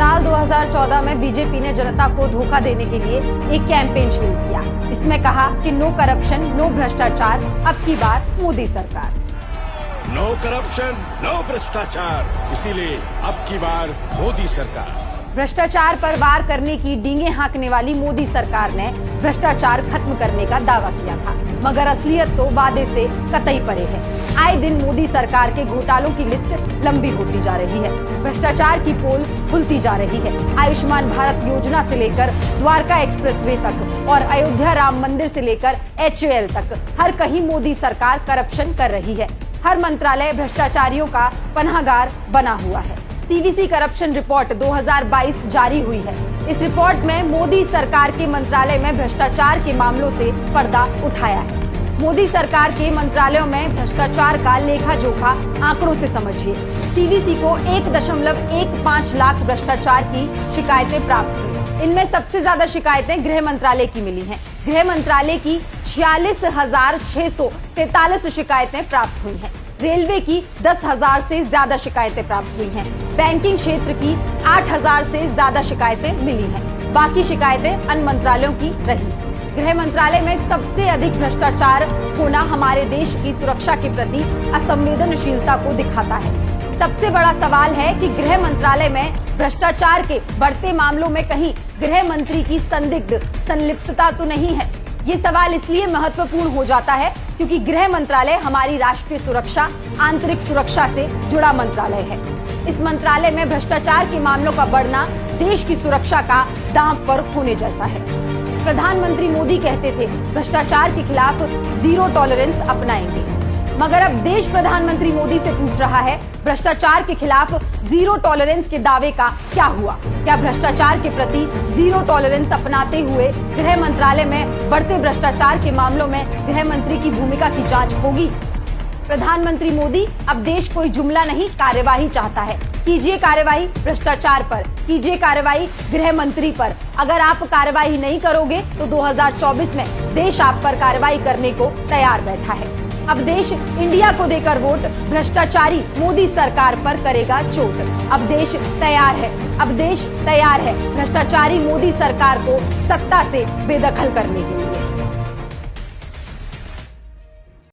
साल 2014 में बीजेपी ने जनता को धोखा देने के लिए एक कैंपेन शुरू किया। इसमें कहा कि नो करप्शन, नो भ्रष्टाचार, अब की बार मोदी सरकार। नो करप्शन, नो भ्रष्टाचार, इसीलिए अब की बार मोदी सरकार। भ्रष्टाचार पर वार करने की डींगे हाँकने वाली मोदी सरकार ने भ्रष्टाचार खत्म करने का दावा किया था, मगर असलियत तो वादे से कतई परे है। आए दिन मोदी सरकार के घोटालों की लिस्ट लंबी होती जा रही है, भ्रष्टाचार की पोल खुलती जा रही है। आयुष्मान भारत योजना से लेकर द्वारका एक्सप्रेसवे तक और अयोध्या राम मंदिर से लेकर HAL तक हर कहीं मोदी सरकार करप्शन कर रही है। हर मंत्रालय भ्रष्टाचारियों का पनाहगार बना हुआ है। CVC करप्शन रिपोर्ट 2022 जारी हुई है। इस रिपोर्ट में मोदी सरकार के मंत्रालय में भ्रष्टाचार के मामलों से पर्दा उठाया है। मोदी सरकार के मंत्रालयों में भ्रष्टाचार का लेखा जोखा आंकड़ों से समझिए। CVC को 1.15 लाख भ्रष्टाचार की शिकायतें प्राप्त हुई। इनमें सबसे ज्यादा शिकायतें गृह मंत्रालय की मिली हैं। गृह मंत्रालय की 46,643 शिकायतें प्राप्त हुई हैं। रेलवे की 10,000 से ज्यादा शिकायतें प्राप्त हुई हैं। बैंकिंग क्षेत्र की 8,000 से ज्यादा शिकायतें मिली हैं। बाकी शिकायतें अन्य मंत्रालयों की रही। गृह मंत्रालय में सबसे अधिक भ्रष्टाचार होना हमारे देश की सुरक्षा के प्रति असंवेदनशीलता को दिखाता है। सबसे बड़ा सवाल है कि गृह मंत्रालय में भ्रष्टाचार के बढ़ते मामलों में कहीं गृह मंत्री की संदिग्ध संलिप्तता तो नहीं है। ये सवाल इसलिए महत्वपूर्ण हो जाता है क्योंकि गृह मंत्रालय हमारी राष्ट्रीय सुरक्षा, आंतरिक सुरक्षा से जुड़ा मंत्रालय है। इस मंत्रालय में भ्रष्टाचार के मामलों का बढ़ना देश की सुरक्षा का दांव पर होने जैसा है। प्रधानमंत्री मोदी कहते थे भ्रष्टाचार के खिलाफ जीरो टॉलरेंस अपनाएंगे, मगर अब देश प्रधानमंत्री मोदी से पूछ रहा है भ्रष्टाचार के खिलाफ जीरो टॉलरेंस के दावे का क्या हुआ? क्या भ्रष्टाचार के प्रति जीरो टॉलरेंस अपनाते हुए गृह मंत्रालय में बढ़ते भ्रष्टाचार के मामलों में गृह मंत्री की भूमिका की जांच होगी? प्रधानमंत्री मोदी अब देश कोई जुमला नहीं, कार्यवाही चाहता है। कीजिए कार्यवाही भ्रष्टाचार पर, कीजिए कार्यवाही गृह मंत्री पर। अगर आप कार्यवाही नहीं करोगे तो 2024 में देश आप पर कार्यवाही करने को तैयार बैठा है। अब देश इंडिया को देकर वोट भ्रष्टाचारी मोदी सरकार पर करेगा चोट। अब देश तैयार है, अब देश तैयार है भ्रष्टाचारी मोदी सरकार को सत्ता से बेदखल करने के लिए।